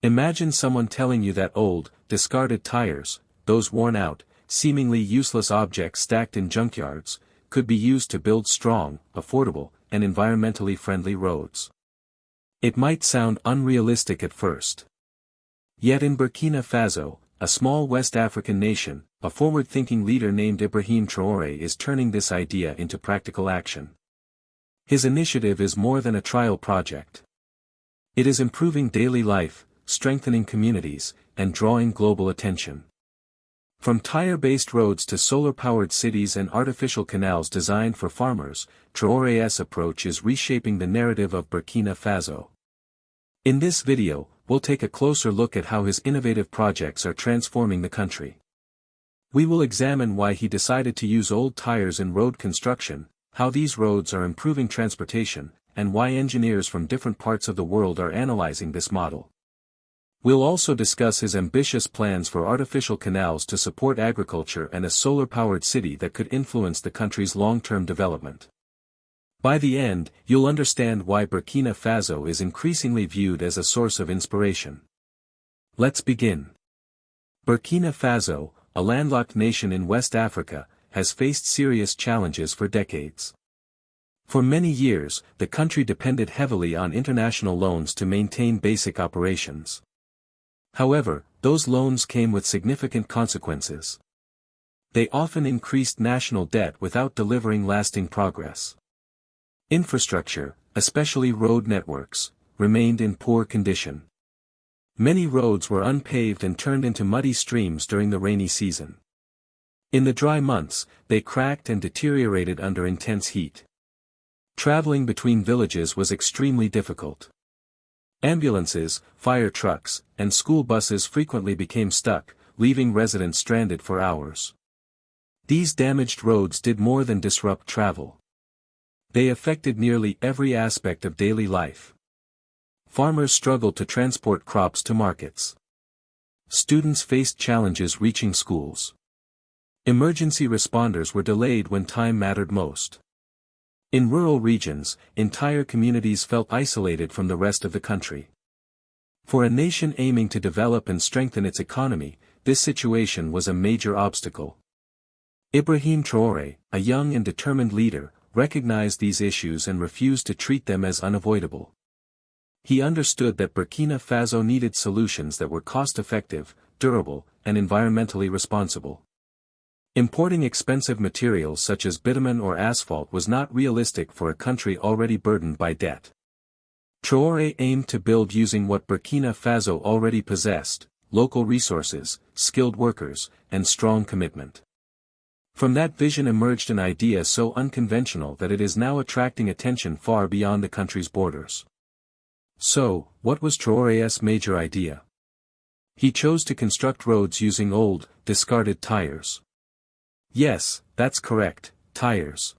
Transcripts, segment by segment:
Imagine someone telling you that old, discarded tires, those worn out, seemingly useless objects stacked in junkyards, could be used to build strong, affordable, and environmentally friendly roads. It might sound unrealistic at first. Yet in Burkina Faso, a small West African nation, a forward-thinking leader named Ibrahim Traoré is turning this idea into practical action. His initiative is more than a trial project. It is improving daily life, strengthening communities, and drawing global attention. From tire-based roads to solar-powered cities and artificial canals designed for farmers, Traoré's approach is reshaping the narrative of Burkina Faso. In this video, we'll take a closer look at how his innovative projects are transforming the country. We will examine why he decided to use old tires in road construction, how these roads are improving transportation, and why engineers from different parts of the world are analyzing this model. We'll also discuss his ambitious plans for artificial canals to support agriculture and a solar-powered city that could influence the country's long-term development. By the end, you'll understand why Burkina Faso is increasingly viewed as a source of inspiration. Let's begin. Burkina Faso, a landlocked nation in West Africa, has faced serious challenges for decades. For many years, the country depended heavily on international loans to maintain basic operations. However, those loans came with significant consequences. They often increased national debt without delivering lasting progress. Infrastructure, especially road networks, remained in poor condition. Many roads were unpaved and turned into muddy streams during the rainy season. In the dry months, they cracked and deteriorated under intense heat. Traveling between villages was extremely difficult. Ambulances, fire trucks, and school buses frequently became stuck, leaving residents stranded for hours. These damaged roads did more than disrupt travel. They affected nearly every aspect of daily life. Farmers struggled to transport crops to markets. Students faced challenges reaching schools. Emergency responders were delayed when time mattered most. In rural regions, entire communities felt isolated from the rest of the country. For a nation aiming to develop and strengthen its economy, this situation was a major obstacle. Ibrahim Traoré, a young and determined leader, recognized these issues and refused to treat them as unavoidable. He understood that Burkina Faso needed solutions that were cost-effective, durable, and environmentally responsible. Importing expensive materials such as bitumen or asphalt was not realistic for a country already burdened by debt. Traoré aimed to build using what Burkina Faso already possessed: local resources, skilled workers, and strong commitment. From that vision emerged an idea so unconventional that it is now attracting attention far beyond the country's borders. So, what was Traoré's major idea? He chose to construct roads using old, discarded tires. Yes, that's correct, tires.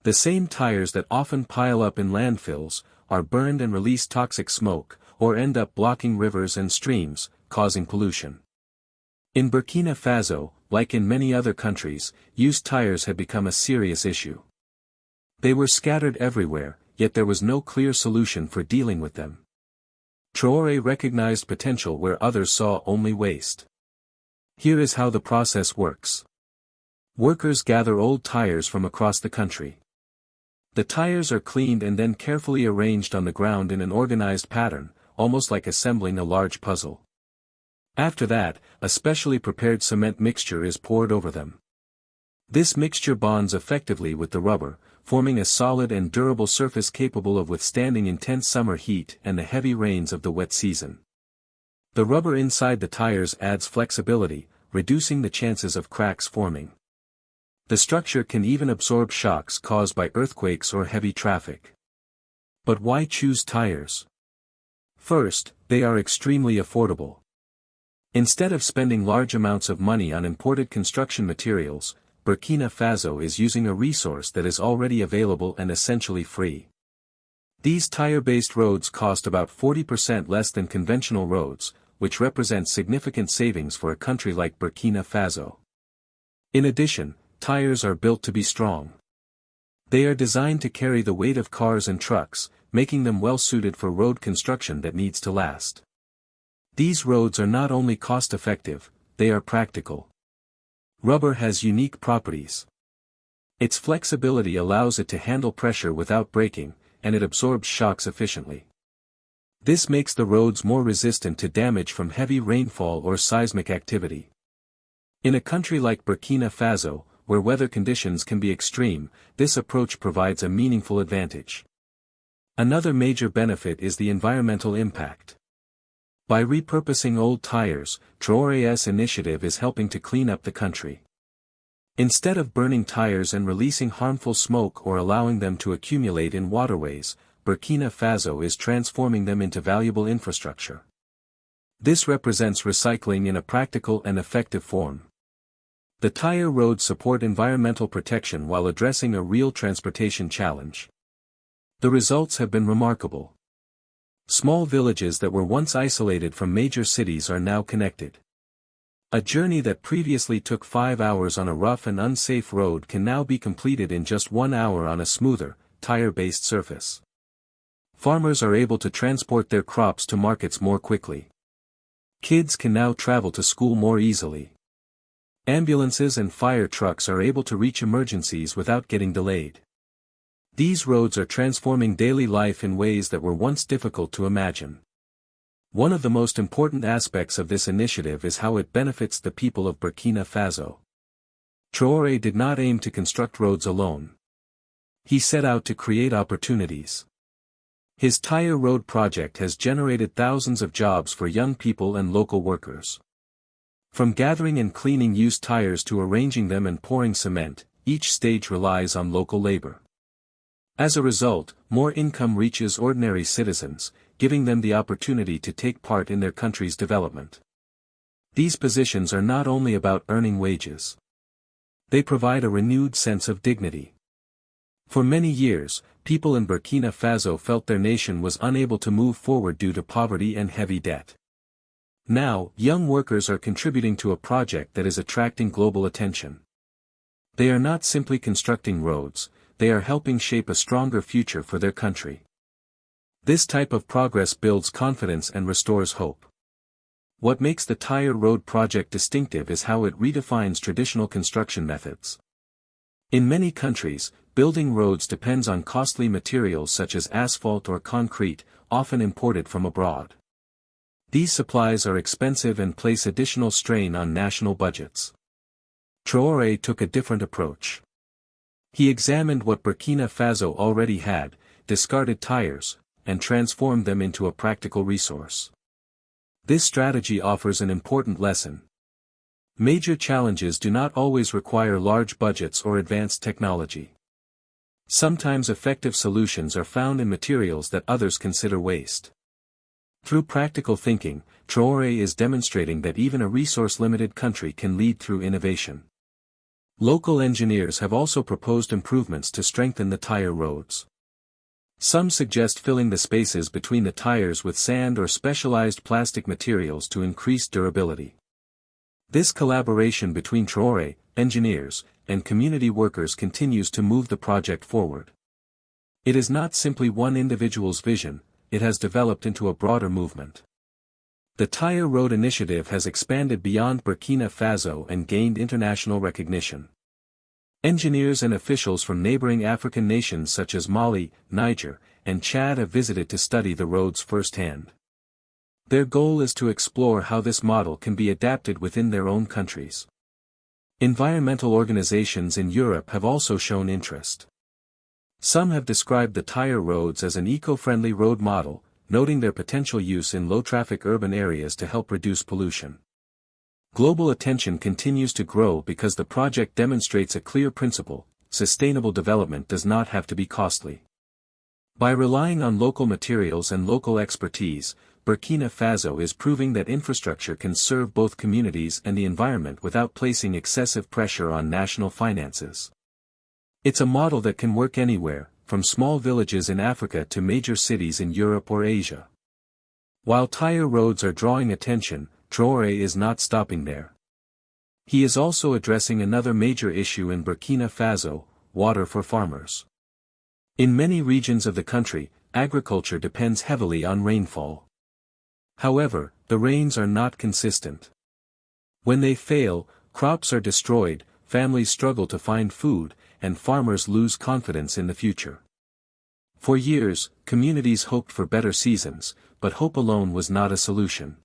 The same tires that often pile up in landfills, are burned and release toxic smoke, or end up blocking rivers and streams, causing pollution. In Burkina Faso, like in many other countries, used tires had become a serious issue. They were scattered everywhere, yet there was no clear solution for dealing with them. Traoré recognized potential where others saw only waste. Here is how the process works. Workers gather old tires from across the country. The tires are cleaned and then carefully arranged on the ground in an organized pattern, almost like assembling a large puzzle. After that, a specially prepared cement mixture is poured over them. This mixture bonds effectively with the rubber, forming a solid and durable surface capable of withstanding intense summer heat and the heavy rains of the wet season. The rubber inside the tires adds flexibility, reducing the chances of cracks forming. The structure can even absorb shocks caused by earthquakes or heavy traffic. But why choose tires? First, they are extremely affordable. Instead of spending large amounts of money on imported construction materials, Burkina Faso is using a resource that is already available and essentially free. These tire-based roads cost about 40% less than conventional roads, which represents significant savings for a country like Burkina Faso. In addition, tires are built to be strong. They are designed to carry the weight of cars and trucks, making them well suited for road construction that needs to last. These roads are not only cost-effective, they are practical. Rubber has unique properties. Its flexibility allows it to handle pressure without breaking, and it absorbs shocks efficiently. This makes the roads more resistant to damage from heavy rainfall or seismic activity. In a country like Burkina Faso, where weather conditions can be extreme, this approach provides a meaningful advantage. Another major benefit is the environmental impact. By repurposing old tires, Traoré's initiative is helping to clean up the country. Instead of burning tires and releasing harmful smoke or allowing them to accumulate in waterways, Burkina Faso is transforming them into valuable infrastructure. This represents recycling in a practical and effective form. The tire roads support environmental protection while addressing a real transportation challenge. The results have been remarkable. Small villages that were once isolated from major cities are now connected. A journey that previously took 5 hours on a rough and unsafe road can now be completed in just 1 hour on a smoother, tire-based surface. Farmers are able to transport their crops to markets more quickly. Kids can now travel to school more easily. Ambulances and fire trucks are able to reach emergencies without getting delayed. These roads are transforming daily life in ways that were once difficult to imagine. One of the most important aspects of this initiative is how it benefits the people of Burkina Faso. Traoré did not aim to construct roads alone. He set out to create opportunities. His tire road project has generated thousands of jobs for young people and local workers. From gathering and cleaning used tires to arranging them and pouring cement, each stage relies on local labor. As a result, more income reaches ordinary citizens, giving them the opportunity to take part in their country's development. These positions are not only about earning wages. They provide a renewed sense of dignity. For many years, people in Burkina Faso felt their nation was unable to move forward due to poverty and heavy debt. Now, young workers are contributing to a project that is attracting global attention. They are not simply constructing roads, they are helping shape a stronger future for their country. This type of progress builds confidence and restores hope. What makes the Tire Road project distinctive is how it redefines traditional construction methods. In many countries, building roads depends on costly materials such as asphalt or concrete, often imported from abroad. These supplies are expensive and place additional strain on national budgets. Traoré took a different approach. He examined what Burkina Faso already had, discarded tires, and transformed them into a practical resource. This strategy offers an important lesson. Major challenges do not always require large budgets or advanced technology. Sometimes effective solutions are found in materials that others consider waste. Through practical thinking, Traoré is demonstrating that even a resource-limited country can lead through innovation. Local engineers have also proposed improvements to strengthen the tire roads. Some suggest filling the spaces between the tires with sand or specialized plastic materials to increase durability. This collaboration between Traoré, engineers, and community workers continues to move the project forward. It is not simply one individual's vision, it has developed into a broader movement. The Tire Road initiative has expanded beyond Burkina Faso and gained international recognition. Engineers and officials from neighboring African nations such as Mali, Niger, and Chad have visited to study the roads firsthand. Their goal is to explore how this model can be adapted within their own countries. Environmental organizations in Europe have also shown interest. Some have described the tire roads as an eco-friendly road model, noting their potential use in low-traffic urban areas to help reduce pollution. Global attention continues to grow because the project demonstrates a clear principle: sustainable development does not have to be costly. By relying on local materials and local expertise, Burkina Faso is proving that infrastructure can serve both communities and the environment without placing excessive pressure on national finances. It's a model that can work anywhere, from small villages in Africa to major cities in Europe or Asia. While tire roads are drawing attention, Traoré is not stopping there. He is also addressing another major issue in Burkina Faso: water for farmers. In many regions of the country, agriculture depends heavily on rainfall. However, the rains are not consistent. When they fail, crops are destroyed, families struggle to find food, and farmers lose confidence in the future. For years, communities hoped for better seasons, but hope alone was not a solution.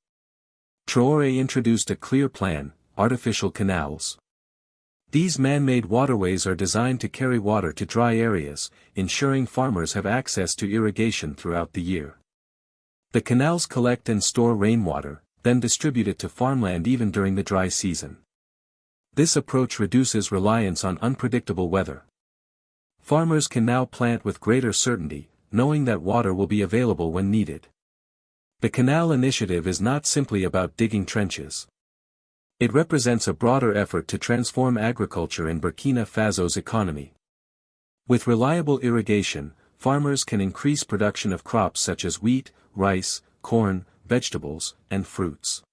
Traoré introduced a clear plan: artificial canals. These man-made waterways are designed to carry water to dry areas, ensuring farmers have access to irrigation throughout the year. The canals collect and store rainwater, then distribute it to farmland even during the dry season. This approach reduces reliance on unpredictable weather. Farmers can now plant with greater certainty, knowing that water will be available when needed. The canal initiative is not simply about digging trenches. It represents a broader effort to transform agriculture in Burkina Faso's economy. With reliable irrigation, farmers can increase production of crops such as wheat, rice, corn, vegetables, and fruits.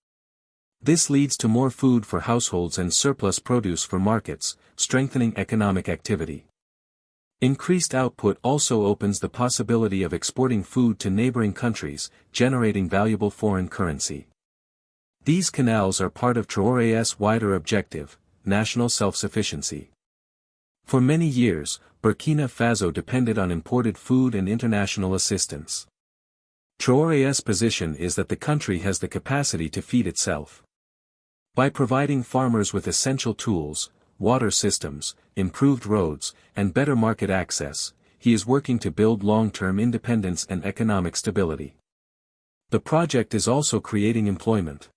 This leads to more food for households and surplus produce for markets, strengthening economic activity. Increased output also opens the possibility of exporting food to neighboring countries, generating valuable foreign currency. These canals are part of Traoré's wider objective: national self-sufficiency. For many years, Burkina Faso depended on imported food and international assistance. Traoré's position is that the country has the capacity to feed itself. By providing farmers with essential tools, water systems, improved roads, and better market access, he is working to build long-term independence and economic stability. The project is also creating employment.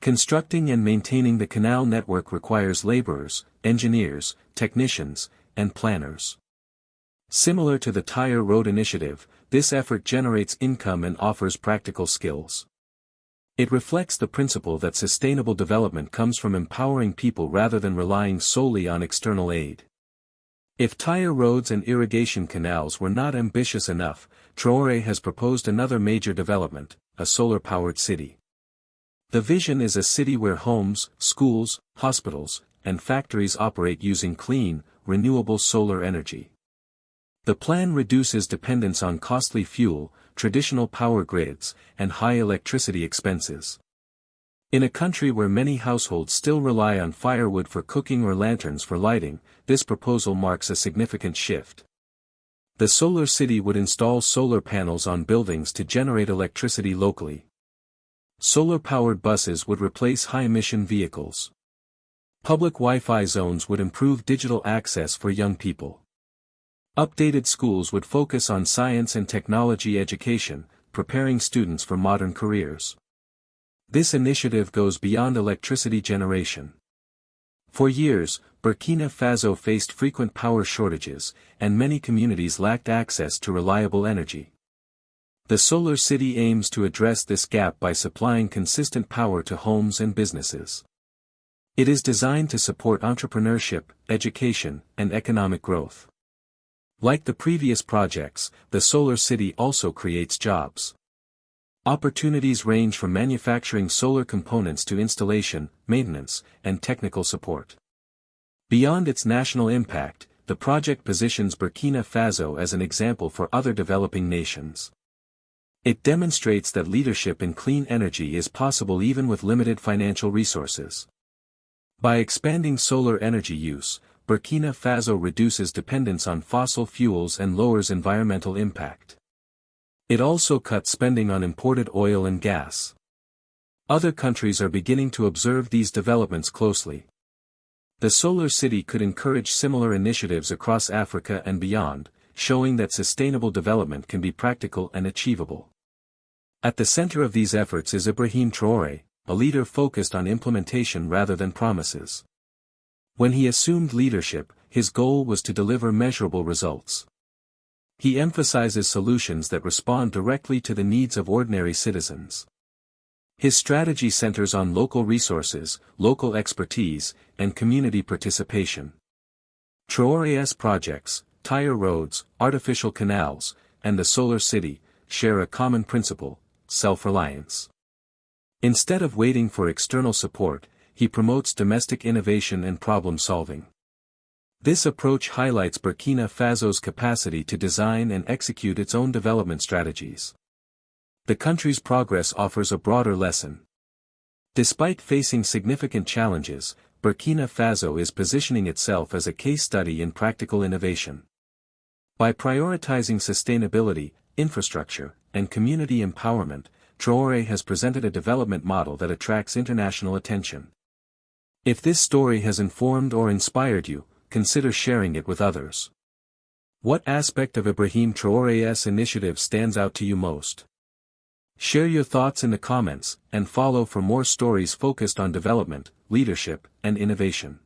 Constructing and maintaining the canal network requires laborers, engineers, technicians, and planners. Similar to the Tire Road Initiative, this effort generates income and offers practical skills. It reflects the principle that sustainable development comes from empowering people rather than relying solely on external aid. If tire roads and irrigation canals were not ambitious enough, Traoré has proposed another major development: a solar-powered city. The vision is a city where homes, schools, hospitals, and factories operate using clean, renewable solar energy. The plan reduces dependence on costly fuel, traditional power grids, and high electricity expenses. In a country where many households still rely on firewood for cooking or lanterns for lighting, this proposal marks a significant shift. The solar city would install solar panels on buildings to generate electricity locally. Solar-powered buses would replace high-emission vehicles. Public Wi-Fi zones would improve digital access for young people. Updated schools would focus on science and technology education, preparing students for modern careers. This initiative goes beyond electricity generation. For years, Burkina Faso faced frequent power shortages, and many communities lacked access to reliable energy. The Solar City aims to address this gap by supplying consistent power to homes and businesses. It is designed to support entrepreneurship, education, and economic growth. Like the previous projects, the Solar City also creates jobs. Opportunities range from manufacturing solar components to installation, maintenance, and technical support. Beyond its national impact, the project positions Burkina Faso as an example for other developing nations. It demonstrates that leadership in clean energy is possible even with limited financial resources. By expanding solar energy use, Burkina Faso reduces dependence on fossil fuels and lowers environmental impact. It also cuts spending on imported oil and gas. Other countries are beginning to observe these developments closely. The Solar City could encourage similar initiatives across Africa and beyond, showing that sustainable development can be practical and achievable. At the center of these efforts is Ibrahim Traoré, a leader focused on implementation rather than promises. When he assumed leadership, his goal was to deliver measurable results. He emphasizes solutions that respond directly to the needs of ordinary citizens. His strategy centers on local resources, local expertise, and community participation. Traoré's projects, tire roads, artificial canals, and the Solar City, share a common principle: self-reliance. Instead of waiting for external support, he promotes domestic innovation and problem-solving. This approach highlights Burkina Faso's capacity to design and execute its own development strategies. the country's progress offers a broader lesson. Despite facing significant challenges, Burkina Faso is positioning itself as a case study in practical innovation. By prioritizing sustainability, infrastructure, and community empowerment, Traoré has presented a development model that attracts international attention. If this story has informed or inspired you, consider sharing it with others. What aspect of Ibrahim Traoré's initiative stands out to you most? Share your thoughts in the comments, and follow for more stories focused on development, leadership, and innovation.